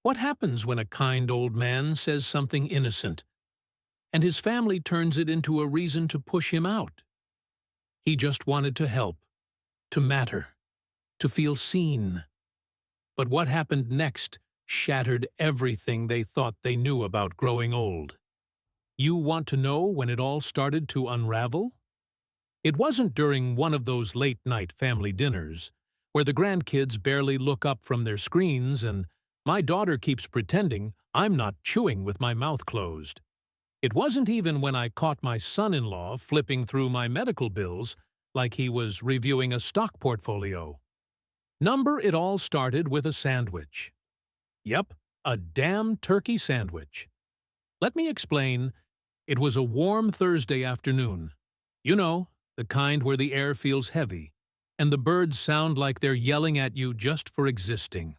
What happens when a kind old man says something innocent, and his family turns it into a reason to push him out? He just wanted to help, to matter, to feel seen. But what happened next shattered everything they thought they knew about growing old. You want to know when it all started to unravel? It wasn't during one of those late-night family dinners, where the grandkids barely look up from their screens and my daughter keeps pretending I'm not chewing with my mouth closed. It wasn't even when I caught my son-in-law flipping through my medical bills like he was reviewing a stock portfolio. It all started with a sandwich. Yep, a damn turkey sandwich. Let me explain. It was a warm Thursday afternoon. You know, the kind where the air feels heavy, and the birds sound like they're yelling at you just for existing.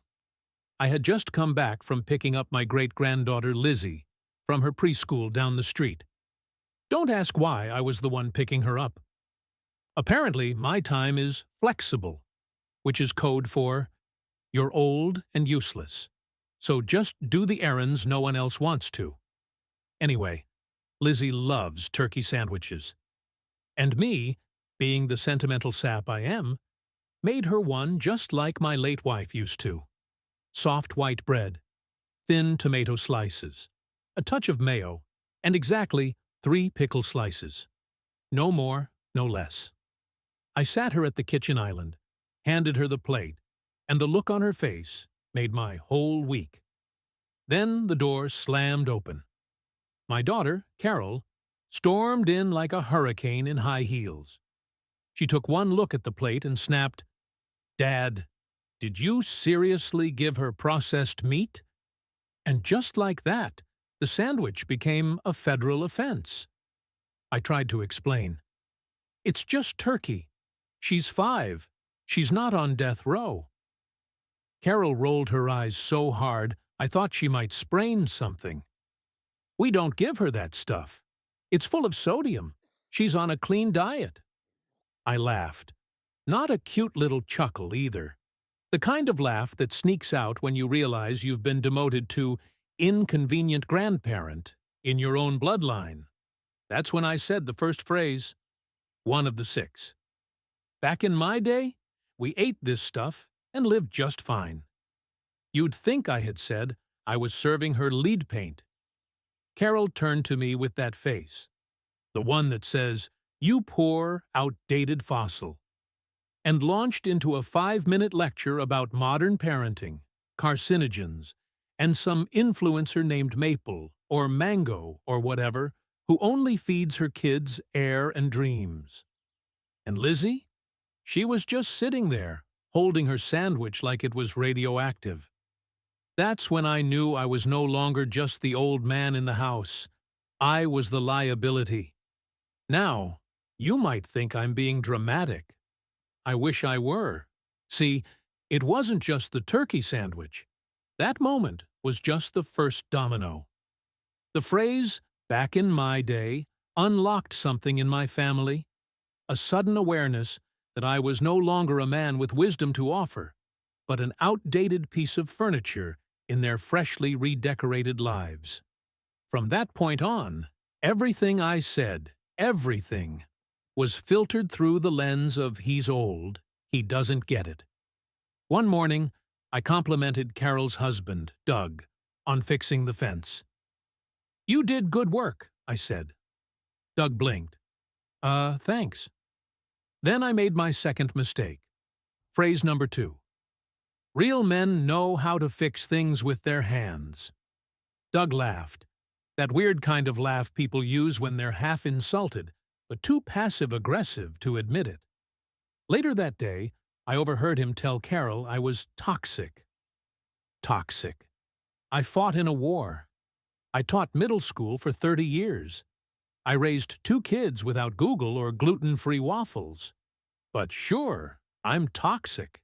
I had just come back from picking up my great-granddaughter Lizzie from her preschool down the street. Don't ask why I was the one picking her up. Apparently, my time is flexible, which is code for you're old and useless, so just do the errands no one else wants to. Anyway, Lizzie loves turkey sandwiches. And me, being the sentimental sap I am, made her one just like my late wife used to. Soft white bread, thin tomato slices, a touch of mayo, and exactly 3 pickle slices. No more, no less. I sat her at the kitchen island, handed her the plate, and the look on her face made my whole week. Then the door slammed open. My daughter, Carol, stormed in like a hurricane in high heels. She took one look at the plate and snapped, "Dad, did you seriously give her processed meat?" And just like that, the sandwich became a federal offense. I tried to explain. It's just turkey. She's 5. She's not on death row. Carol rolled her eyes so hard I thought she might sprain something. We don't give her that stuff. It's full of sodium. She's on a clean diet. I laughed. Not a cute little chuckle either. The kind of laugh that sneaks out when you realize you've been demoted to inconvenient grandparent in your own bloodline. That's when I said the first phrase, one of the 6. Back in my day, we ate this stuff and lived just fine. You'd think I had said I was serving her lead paint. Carol turned to me with that face, the one that says, "You poor, outdated fossil," and launched into a 5-minute lecture about modern parenting, carcinogens, and some influencer named Maple or Mango or whatever who only feeds her kids air and dreams. And Lizzie? She was just sitting there, holding her sandwich like it was radioactive. That's when I knew I was no longer just the old man in the house. I was the liability. Now, you might think I'm being dramatic. I wish I were. See, it wasn't just the turkey sandwich. That moment was just the first domino. The phrase, "back in my day," unlocked something in my family, a sudden awareness that I was no longer a man with wisdom to offer, but an outdated piece of furniture in their freshly redecorated lives. From that point on, everything I said, everything, was filtered through the lens of he's old, he doesn't get it. One morning, I complimented Carol's husband, Doug, on fixing the fence. "You did good work," I said. Doug blinked. Thanks." Then I made my second mistake. Phrase number 2. Real men know how to fix things with their hands. Doug laughed. That weird kind of laugh people use when they're half insulted, but too passive-aggressive to admit it. Later that day, I overheard him tell Carol I was toxic. Toxic. I fought in a war. I taught middle school for 30 years. I raised 2 kids without Google or gluten-free waffles. But sure, I'm toxic.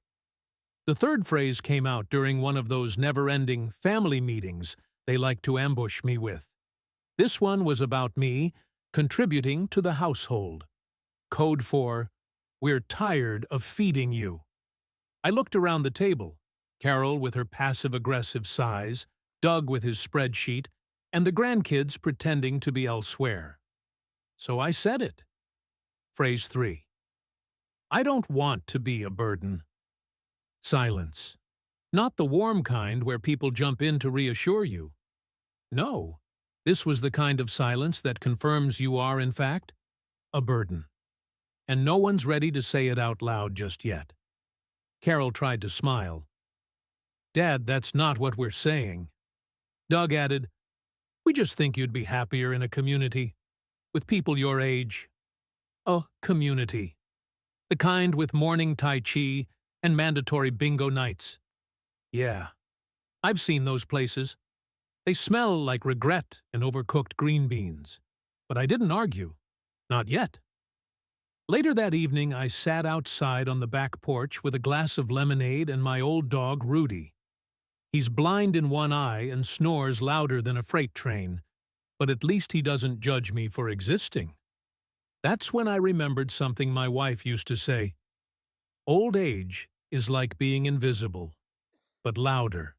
The third phrase came out during one of those never-ending family meetings they like to ambush me with. This one was about me contributing to the household. Code for, "We're tired of feeding you." I looked around the table, Carol with her passive-aggressive sighs, Doug with his spreadsheet, and the grandkids pretending to be elsewhere. So I said it. Phrase 3. I don't want to be a burden. Silence. Not the warm kind where people jump in to reassure you. No, this was the kind of silence that confirms you are, in fact, a burden. And no one's ready to say it out loud just yet. Carol tried to smile. Dad, that's not what we're saying. Doug added, we just think you'd be happier in a community, with people your age. A community. The kind with morning Tai Chi and mandatory bingo nights. Yeah, I've seen those places. They smell like regret and overcooked green beans. But I didn't argue. Not yet. Later that evening, I sat outside on the back porch with a glass of lemonade and my old dog, Rudy. He's blind in one eye and snores louder than a freight train, but at least he doesn't judge me for existing. That's when I remembered something my wife used to say. Old age is like being invisible, but louder.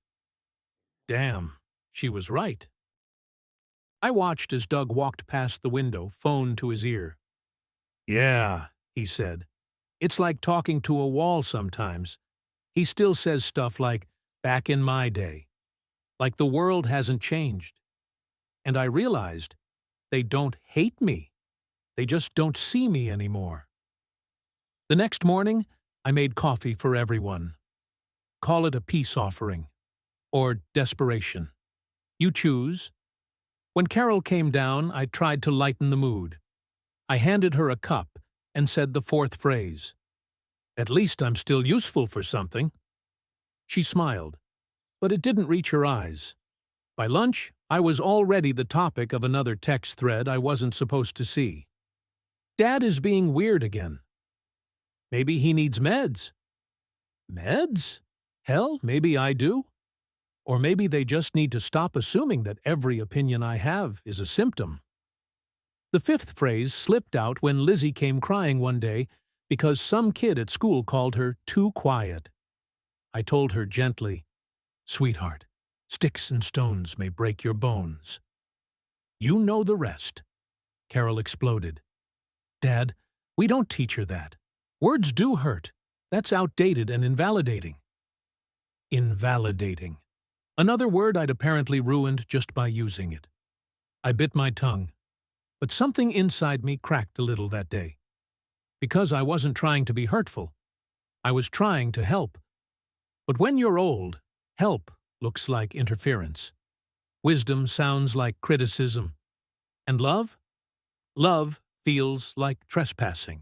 Damn, she was right. I watched as Doug walked past the window, phone to his ear. Yeah, he said. It's like talking to a wall sometimes. He still says stuff like, back in my day. Like the world hasn't changed. And I realized they don't hate me. They just don't see me anymore. The next morning, I made coffee for everyone. Call it a peace offering. Or desperation. You choose. When Carol came down, I tried to lighten the mood. I handed her a cup and said the fourth phrase. At least I'm still useful for something. She smiled, but it didn't reach her eyes. By lunch, I was already the topic of another text thread I wasn't supposed to see. Dad is being weird again. Maybe he needs meds. Meds? Hell, maybe I do. Or maybe they just need to stop assuming that every opinion I have is a symptom. The fifth phrase slipped out when Lizzie came crying one day because some kid at school called her too quiet. I told her gently, Sweetheart, sticks and stones may break your bones. You know the rest. Carol exploded. Dad, we don't teach her that. Words do hurt. That's outdated and invalidating. Invalidating. Another word I'd apparently ruined just by using it. I bit my tongue. But something inside me cracked a little that day. Because I wasn't trying to be hurtful. I was trying to help. But when you're old, help looks like interference. Wisdom sounds like criticism. And love? Love feels like trespassing.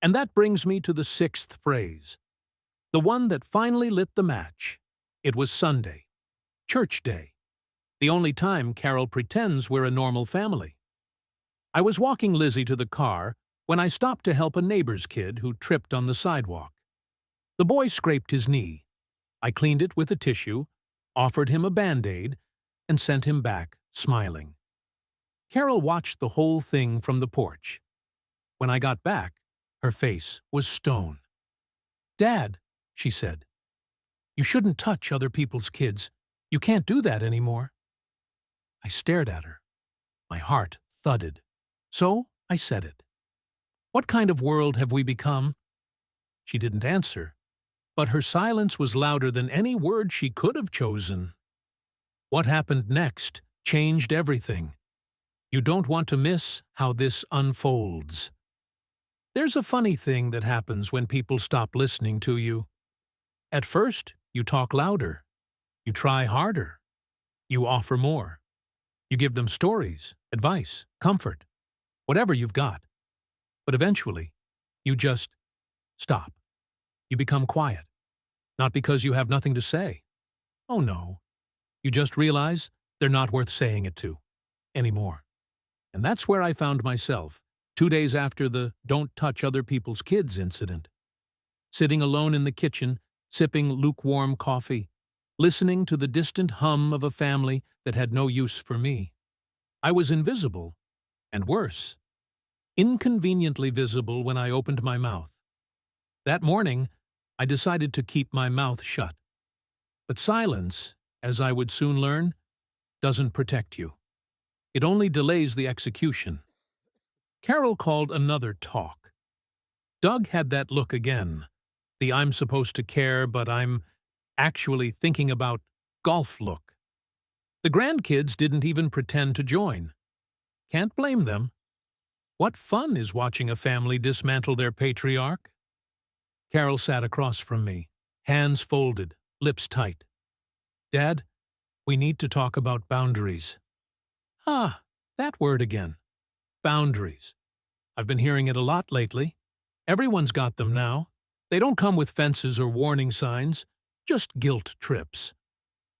And that brings me to the sixth phrase. The one that finally lit the match. It was Sunday. Church day. The only time Carol pretends we're a normal family. I was walking Lizzie to the car when I stopped to help a neighbor's kid who tripped on the sidewalk. The boy scraped his knee. I cleaned it with a tissue, offered him a Band-Aid, and sent him back, smiling. Carol watched the whole thing from the porch. When I got back, her face was stone. Dad, she said, you shouldn't touch other people's kids. You can't do that anymore. I stared at her. My heart thudded. So I said it. What kind of world have we become? She didn't answer, but her silence was louder than any word she could have chosen. What happened next changed everything. You don't want to miss how this unfolds. There's a funny thing that happens when people stop listening to you. At first, you talk louder. You try harder. You offer more. You give them stories, advice, comfort. Whatever you've got. But eventually, you just stop. You become quiet. Not because you have nothing to say. Oh no. You just realize they're not worth saying it to anymore. And that's where I found myself, 2 days after the don't touch other people's kids incident. Sitting alone in the kitchen, sipping lukewarm coffee, listening to the distant hum of a family that had no use for me. I was invisible. And worse, inconveniently visible when I opened my mouth. That morning, I decided to keep my mouth shut. But silence as I would soon learn, doesn't protect you. It only delays the execution. Carol called another talk. Doug had that look again, the I'm supposed to care but I'm actually thinking about golf look. The grandkids didn't even pretend to join. Can't blame them. What fun is watching a family dismantle their patriarch? Carol sat across from me, hands folded, lips tight. Dad, we need to talk about boundaries. Ah, that word again. Boundaries. I've been hearing it a lot lately. Everyone's got them now. They don't come with fences or warning signs, just guilt trips.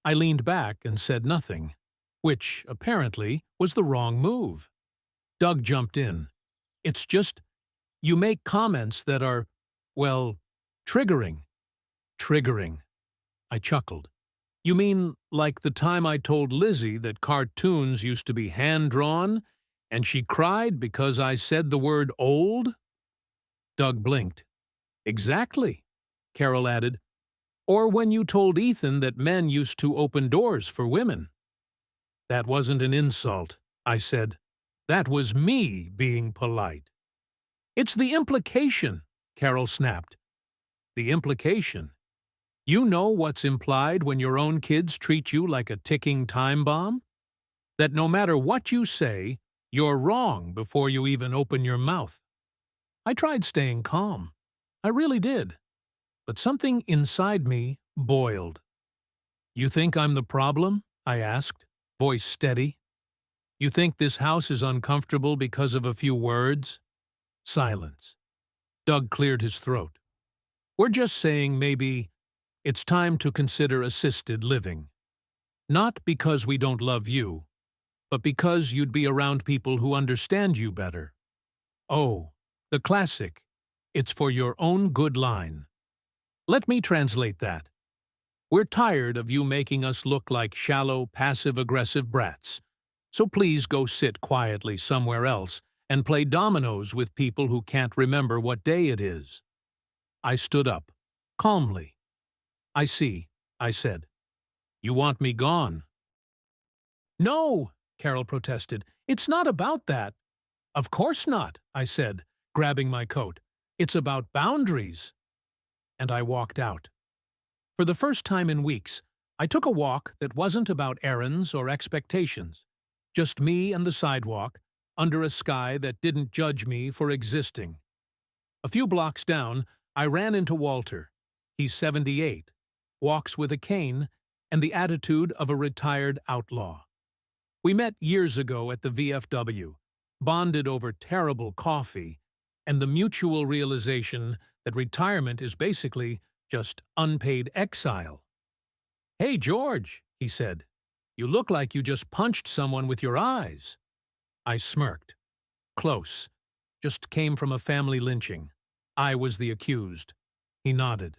I leaned back and said nothing, which, apparently, was the wrong move. Doug jumped in. It's just, you make comments that are, well, triggering. Triggering. I chuckled. You mean like the time I told Lizzie that cartoons used to be hand-drawn, and she cried because I said the word old? Doug blinked. Exactly, Carol added. Or when you told Ethan that men used to open doors for women. That wasn't an insult, I said. That was me being polite. It's the implication, Carol snapped. The implication? You know what's implied when your own kids treat you like a ticking time bomb? That no matter what you say, you're wrong before you even open your mouth. I tried staying calm. I really did. But something inside me boiled. You think I'm the problem? I asked, voice steady. You think this house is uncomfortable because of a few words? Silence. Doug cleared his throat. We're just saying maybe it's time to consider assisted living. Not because we don't love you, but because you'd be around people who understand you better. Oh, the classic, it's for your own good line. Let me translate that. We're tired of you making us look like shallow, passive-aggressive brats. So please go sit quietly somewhere else and play dominoes with people who can't remember what day it is. I stood up, calmly. I see, I said. You want me gone? No, Carol protested. It's not about that. Of course not, I said, grabbing my coat. It's about boundaries. And I walked out. For the first time in weeks, I took a walk that wasn't about errands or expectations. Just me and the sidewalk, under a sky that didn't judge me for existing. A few blocks down, I ran into Walter. He's 78, walks with a cane, and the attitude of a retired outlaw. We met years ago at the VFW, bonded over terrible coffee, and the mutual realization that retirement is basically just unpaid exile. Hey, George, he said. You look like you just punched someone with your eyes. I smirked. Close. Just came from a family lynching. I was the accused. He nodded.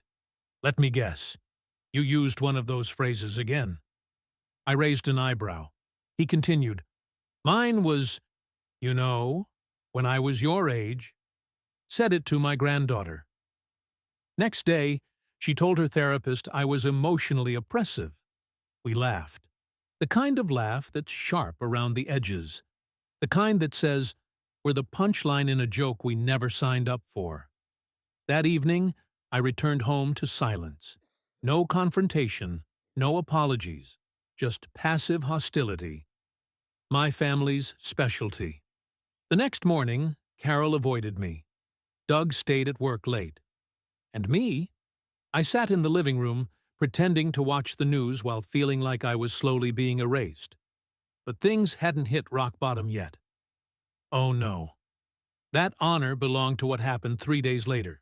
Let me guess. You used one of those phrases again. I raised an eyebrow. He continued. Mine was, you know, when I was your age. Said it to my granddaughter. Next day, she told her therapist I was emotionally oppressive. We laughed. The kind of laugh that's sharp around the edges. The kind that says, we're the punchline in a joke we never signed up for. That evening, I returned home to silence. No confrontation, no apologies, just passive hostility. My family's specialty. The next morning, Carol avoided me. Doug stayed at work late. And me? I sat in the living room, pretending to watch the news while feeling like I was slowly being erased. But things hadn't hit rock bottom yet. Oh no. That honor belonged to what happened 3 days later.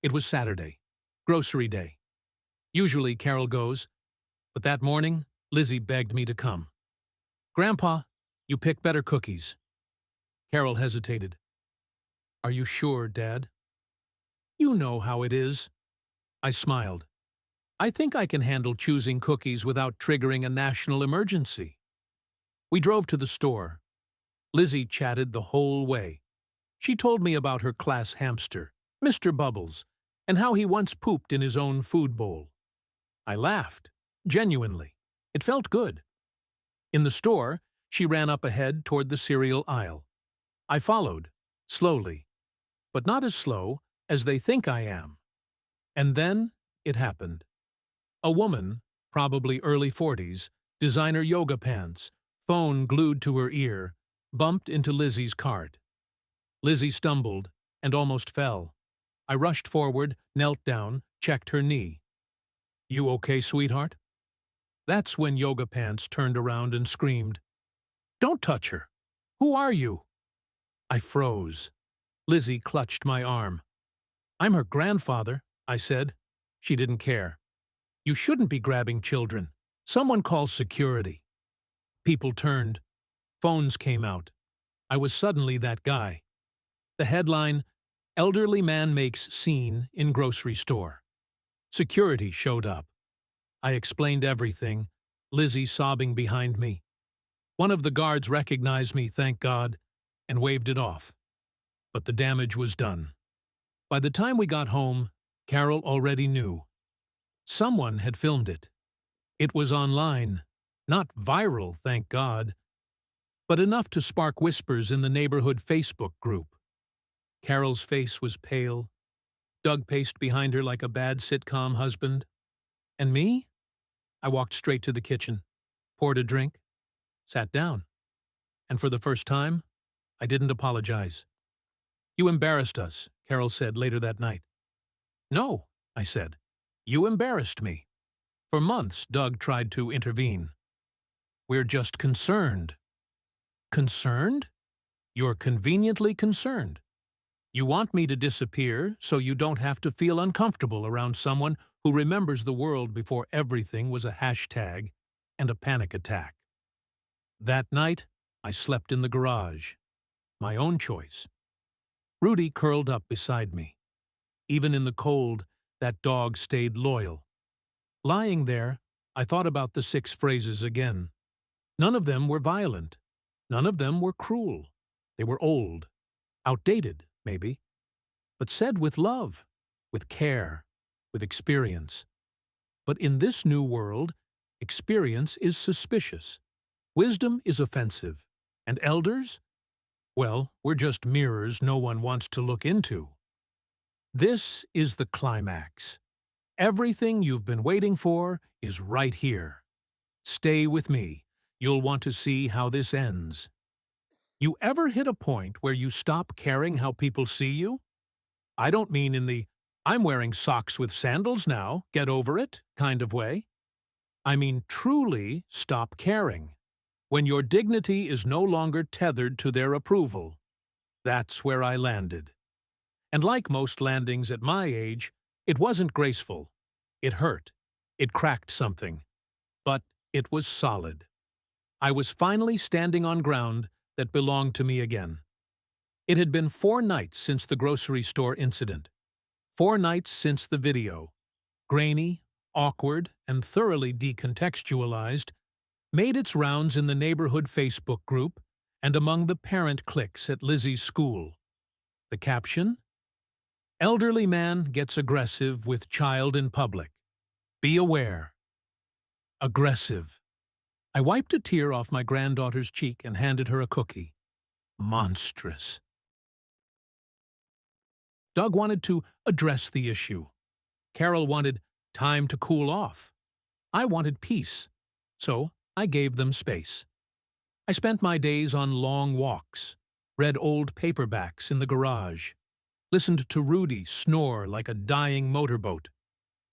It was Saturday, grocery day. Usually Carol goes, but that morning, Lizzie begged me to come. Grandpa, you pick better cookies. Carol hesitated. Are you sure, Dad? You know how it is. I smiled. I think I can handle choosing cookies without triggering a national emergency. We drove to the store. Lizzie chatted the whole way. She told me about her class hamster, Mr. Bubbles, and how he once pooped in his own food bowl. I laughed, genuinely. It felt good. In the store, she ran up ahead toward the cereal aisle. I followed, slowly, but not as slow as they think I am. And then it happened. A woman, probably early 40s, designer yoga pants, phone glued to her ear, bumped into Lizzie's cart. Lizzie stumbled and almost fell. I rushed forward, knelt down, checked her knee. "You okay, sweetheart?" That's when Yoga Pants turned around and screamed, "Don't touch her! Who are you?" I froze. Lizzie clutched my arm. "I'm her grandfather," I said. She didn't care. "You shouldn't be grabbing children. Someone call security." People turned. Phones came out. I was suddenly that guy. The headline, "Elderly Man Makes Scene in Grocery Store." Security showed up. I explained everything, Lizzie sobbing behind me. One of the guards recognized me, thank God, and waved it off. But the damage was done. By the time we got home, Carol already knew. Someone had filmed it. It was online, not viral, thank God, but enough to spark whispers in the neighborhood Facebook group. Carol's face was pale. Doug paced behind her like a bad sitcom husband. And me? I walked straight to the kitchen, poured a drink, sat down. And for the first time, I didn't apologize. "You embarrassed us," Carol said later that night. "No," I said. "You embarrassed me." For months, Doug tried to intervene. "We're just concerned." "Concerned? You're conveniently concerned. You want me to disappear so you don't have to feel uncomfortable around someone who remembers the world before everything was a hashtag and a panic attack." That night, I slept in the garage. My own choice. Rudy curled up beside me. Even in the cold, that dog stayed loyal. Lying there, I thought about the 6 phrases again. None of them were violent. None of them were cruel. They were old. Outdated, maybe. But said with love, with care, with experience. But in this new world, experience is suspicious. Wisdom is offensive. And elders? Well, we're just mirrors no one wants to look into. This is the climax. Everything you've been waiting for is right here. Stay with me. You'll want to see how this ends. You ever hit a point where you stop caring how people see you? I don't mean in the "I'm wearing socks with sandals now, get over it" kind of way. I mean truly stop caring. When your dignity is no longer tethered to their approval. That's where I landed. And like most landings at my age, it wasn't graceful. It hurt. It cracked something. But it was solid. I was finally standing on ground that belonged to me again. It had been 4 nights since the grocery store incident. 4 nights since the video, grainy, awkward, and thoroughly decontextualized, made its rounds in the neighborhood Facebook group and among the parent cliques at Lizzie's school. The caption? "Elderly man gets aggressive with child in public. Be aware." Aggressive. I wiped a tear off my granddaughter's cheek and handed her a cookie. Monstrous. Doug wanted to address the issue. Carol wanted time to cool off. I wanted peace. So I gave them space. I spent my days on long walks, read old paperbacks in the garage, listened to Rudy snore like a dying motorboat.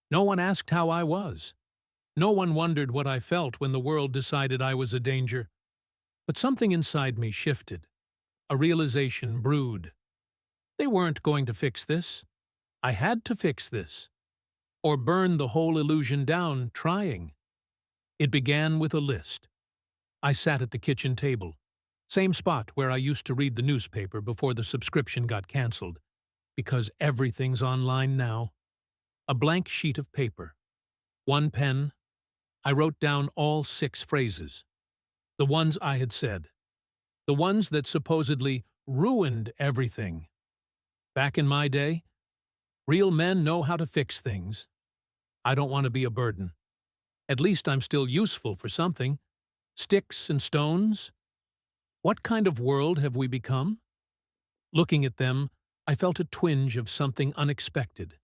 No one asked how I was. No one wondered what I felt when the world decided I was a danger. But something inside me shifted. A realization brewed. They weren't going to fix this. I had to fix this. Or burn the whole illusion down trying. It began with a list. I sat at the kitchen table, same spot where I used to read the newspaper before the subscription got canceled, because everything's online now. A blank sheet of paper. 1 pen. I wrote down all 6 phrases. The ones I had said. The ones that supposedly ruined everything. Back in my day, real men know how to fix things. I don't want to be a burden. At least I'm still useful for something. Sticks and stones? What kind of world have we become? Looking at them, I felt a twinge of something unexpected.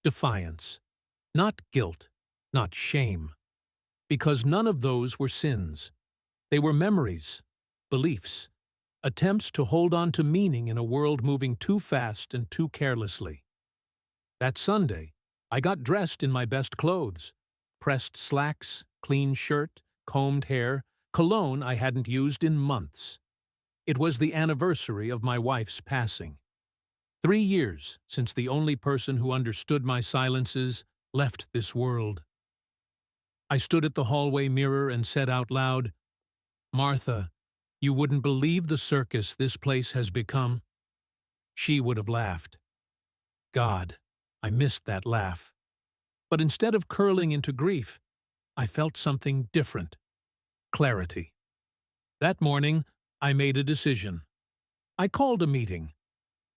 Defiance. Not guilt, not shame. Because none of those were sins. They were memories, beliefs, attempts to hold on to meaning in a world moving too fast and too carelessly. That Sunday, I got dressed in my best clothes. Pressed slacks, clean shirt, combed hair, cologne I hadn't used in months. It was the anniversary of my wife's passing. 3 years since the only person who understood my silences left this world. I stood at the hallway mirror and said out loud, "Martha, you wouldn't believe the circus this place has become." She would have laughed. God, I missed that laugh. But instead of curling into grief, I felt something different. Clarity. That morning, I made a decision. I called a meeting.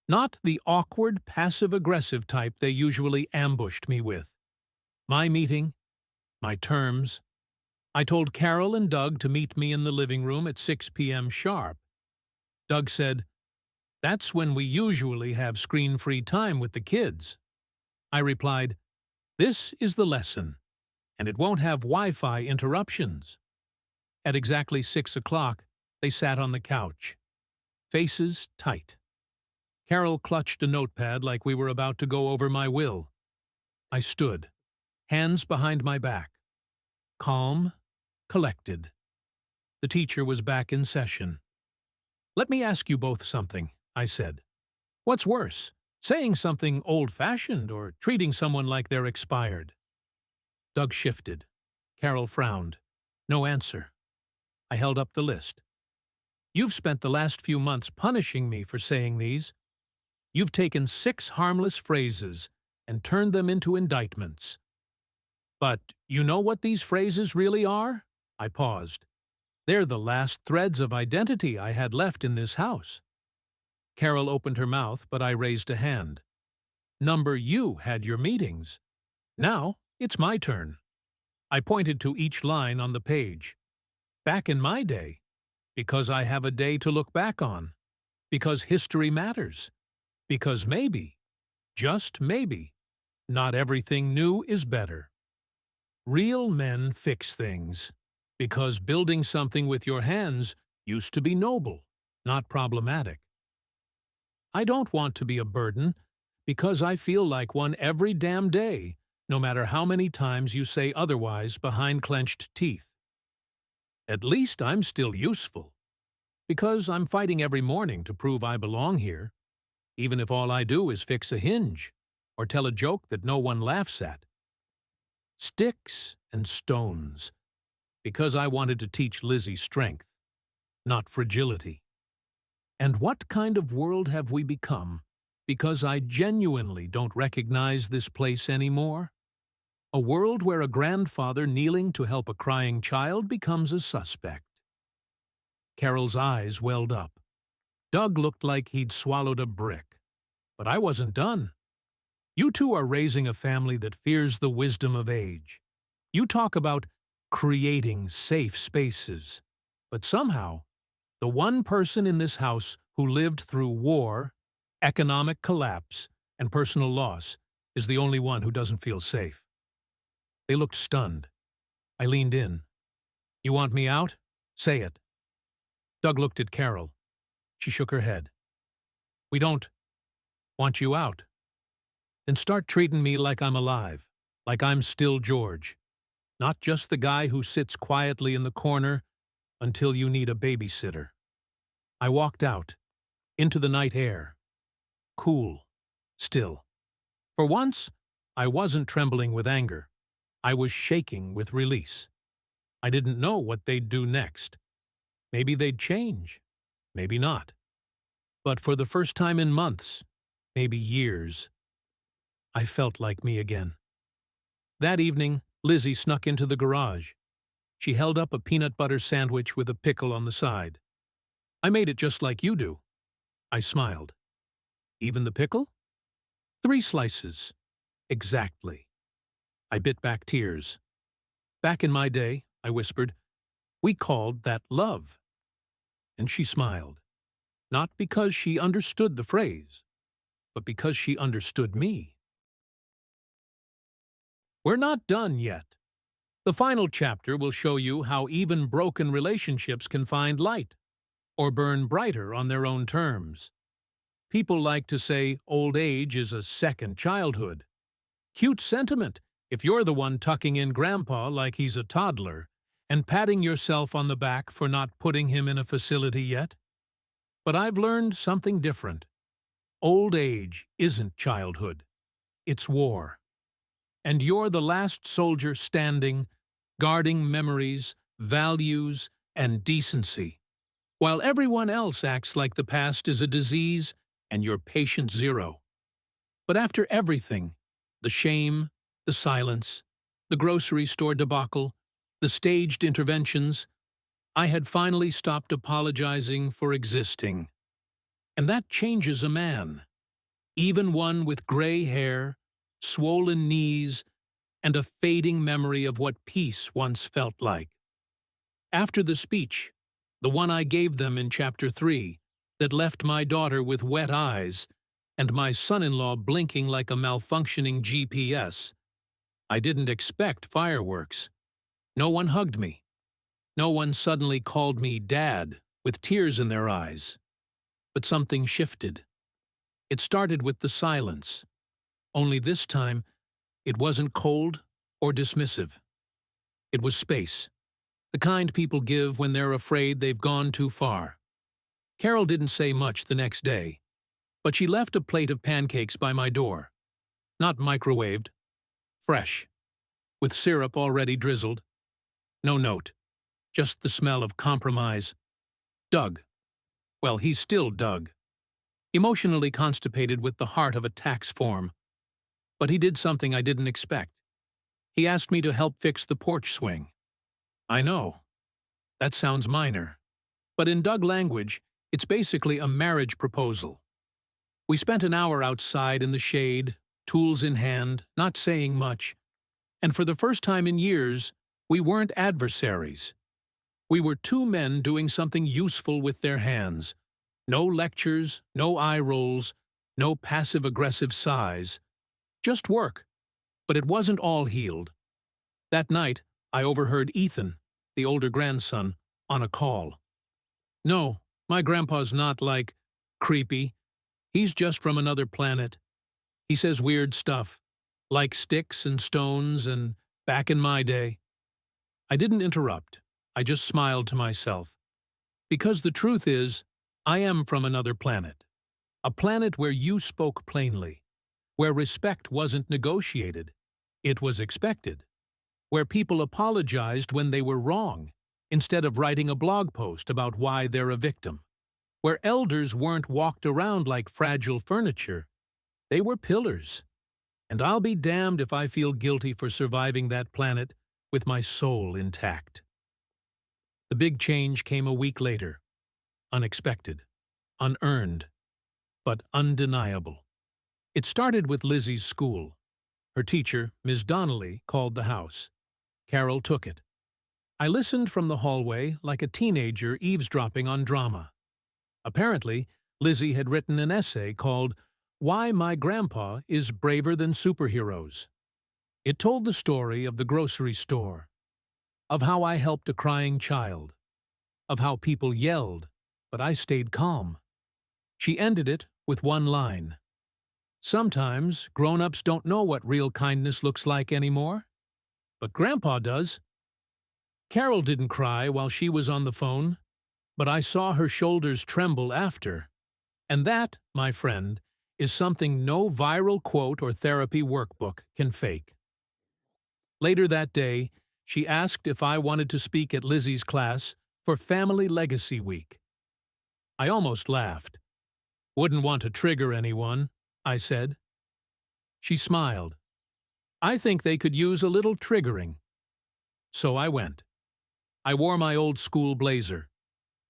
Not the awkward, passive-aggressive type they usually ambushed me with. My meeting, my terms. I told Carol and Doug to meet me in the living room at 6 p.m. sharp. Doug said, "That's when we usually have screen-free time with the kids." I replied, "This is the lesson, and it won't have Wi-Fi interruptions." At exactly 6 o'clock, they sat on the couch. Faces tight. Carol clutched a notepad like we were about to go over my will. I stood, hands behind my back. Calm, collected. The teacher was back in session. "Let me ask you both something," I said. "What's worse, saying something old-fashioned or treating someone like they're expired?" Doug shifted. Carol frowned. No answer. I held up the list. "You've spent the last few months punishing me for saying these. You've taken 6 harmless phrases and turned them into indictments. But you know what these phrases really are?" I paused. "They're the last threads of identity I had left in this house." Carol opened her mouth, but I raised a hand. "Number you had your meetings. Now it's my turn." I pointed to each line on the page. Back in my day, because I have a day to look back on, because history matters, because maybe, just maybe, not everything new is better. Real men fix things, because building something with your hands used to be noble, not problematic. I don't want to be a burden, because I feel like one every damn day, no matter how many times you say otherwise behind clenched teeth. At least I'm still useful, because I'm fighting every morning to prove I belong here, even if all I do is fix a hinge or tell a joke that no one laughs at. Sticks and stones, because I wanted to teach Lizzie strength, not fragility. And what kind of world have we become, because I genuinely don't recognize this place anymore? A world where a grandfather kneeling to help a crying child becomes a suspect. Carol's eyes welled up. Doug looked like he'd swallowed a brick. But I wasn't done. "You two are raising a family that fears the wisdom of age. You talk about creating safe spaces. But somehow, the one person in this house who lived through war, economic collapse, and personal loss is the only one who doesn't feel safe." They looked stunned. I leaned in. "You want me out? Say it." Doug looked at Carol. She shook her head. "We don't want you out." "Then start treating me like I'm alive, like I'm still George, not just the guy who sits quietly in the corner until you need a babysitter." I walked out, into the night air. Cool, still. For once, I wasn't trembling with anger. I was shaking with release. I didn't know what they'd do next. Maybe they'd change, maybe not. But for the first time in months, maybe years, I felt like me again. That evening, Lizzie snuck into the garage. She held up a peanut butter sandwich with a pickle on the side. "I made it just like you do." I smiled. "Even the pickle?" "3 slices. Exactly." I bit back tears. Back in my day, I whispered, we called that love. And she smiled, not because she understood the phrase, but because she understood me. We're not done yet. The final chapter will show you how even broken relationships can find light, or burn brighter on their own terms. People like to say old age is a second childhood. Cute sentiment if you're the one tucking in Grandpa like he's a toddler and patting yourself on the back for not putting him in a facility yet. But I've learned something different. Old age isn't childhood. It's war. And you're the last soldier standing, guarding memories, values, and decency, while everyone else acts like the past is a disease and you're patient zero. But after everything, the shame, the silence, the grocery store debacle, the staged interventions, I had finally stopped apologizing for existing. And that changes a man, even one with gray hair, swollen knees, and a fading memory of what peace once felt like. After the speech, the one I gave them in Chapter 3, that left my daughter with wet eyes and my son-in-law blinking like a malfunctioning GPS, I didn't expect fireworks. No one hugged me. No one suddenly called me Dad with tears in their eyes. But something shifted. It started with the silence. Only this time, it wasn't cold or dismissive. It was space, the kind people give when they're afraid they've gone too far. Carol didn't say much the next day, but she left a plate of pancakes by my door. Not microwaved, fresh, with syrup already drizzled. No note, just the smell of compromise. Doug. Well, he's still Doug. Emotionally constipated with the heart of a tax form. But he did something I didn't expect. He asked me to help fix the porch swing. I know. That sounds minor. But in Doug language, it's basically a marriage proposal. We spent an hour outside in the shade, tools in hand, not saying much. And for the first time in years, we weren't adversaries. We were two men doing something useful with their hands. No lectures, no eye rolls, no passive-aggressive sighs. Just work. But it wasn't all healed. That night, I overheard Ethan, the older grandson, on a call. No, my grandpa's not like creepy. He's just from another planet. He says weird stuff, like sticks and stones and back in my day. I didn't interrupt. I just smiled to myself. Because the truth is, I am from another planet. A planet where you spoke plainly, where respect wasn't negotiated. It was expected. Where people apologized when they were wrong, instead of writing a blog post about why they're a victim. Where elders weren't walked around like fragile furniture. They were pillars. And I'll be damned if I feel guilty for surviving that planet with my soul intact. The big change came a week later. Unexpected, unearned, but undeniable. It started with Lizzie's school. Her teacher, Ms. Donnelly, called the house. Carol took it. I listened from the hallway like a teenager eavesdropping on drama. Apparently, Lizzie had written an essay called Why My Grandpa is Braver Than Superheroes. It told the story of the grocery store, of how I helped a crying child, of how people yelled, but I stayed calm. She ended it with one line. Sometimes grown-ups don't know what real kindness looks like anymore, but Grandpa does. Carol didn't cry while she was on the phone, but I saw her shoulders tremble after. And that, my friend, is something no viral quote or therapy workbook can fake. Later that day, she asked if I wanted to speak at Lizzie's class for Family Legacy Week. I almost laughed. Wouldn't want to trigger anyone, I said. She smiled. I think they could use a little triggering. So I went. I wore my old school blazer,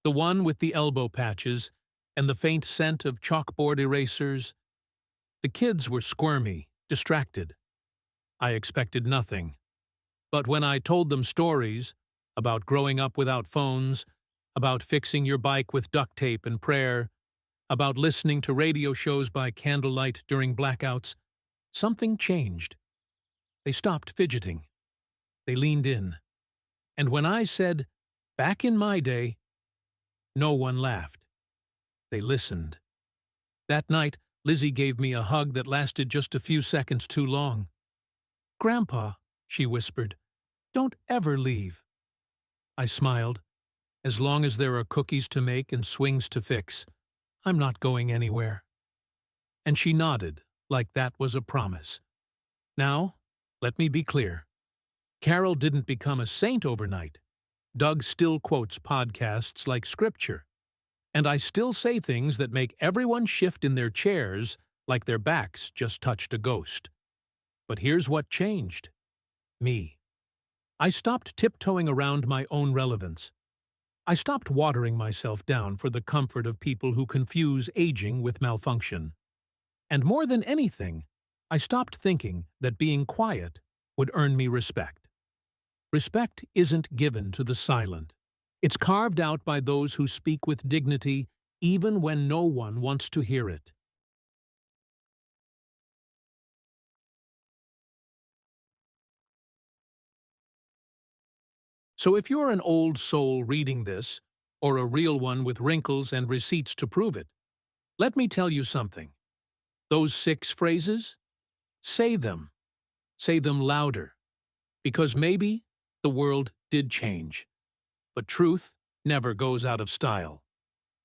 the one with the elbow patches and the faint scent of chalkboard erasers. The kids were squirmy, distracted. I expected nothing. But when I told them stories about growing up without phones, about fixing your bike with duct tape and prayer, about listening to radio shows by candlelight during blackouts, something changed. They stopped fidgeting. They leaned in. And when I said, "Back in my day," no one laughed. They listened. That night, Lizzie gave me a hug that lasted just a few seconds too long. "Grandpa," she whispered, "don't ever leave." I smiled. "As long as there are cookies to make and swings to fix, I'm not going anywhere." And she nodded, like that was a promise. Now, let me be clear. Carol didn't become a saint overnight. Doug still quotes podcasts like scripture. And I still say things that make everyone shift in their chairs like their backs just touched a ghost. But here's what changed. Me. I stopped tiptoeing around my own relevance. I stopped watering myself down for the comfort of people who confuse aging with malfunction. And more than anything, I stopped thinking that being quiet would earn me respect. Respect isn't given to the silent. It's carved out by those who speak with dignity even when no one wants to hear it. So if you're an old soul reading this, or a real one with wrinkles and receipts to prove it, let me tell you something. Those 6 phrases? Say them. Say them louder. Because maybe the world did change. But truth never goes out of style.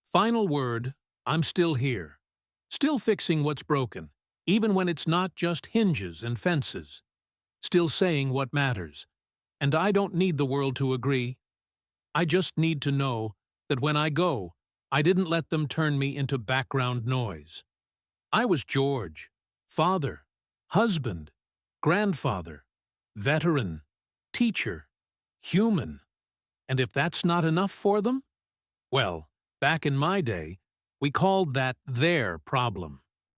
Final word, I'm still here. Still fixing what's broken, even when it's not just hinges and fences. Still saying what matters. And I don't need the world to agree. I just need to know that when I go, I didn't let them turn me into background noise. I was George, father, husband, grandfather, veteran, teacher, human. And if that's not enough for them, well, back in my day, we called that their problem.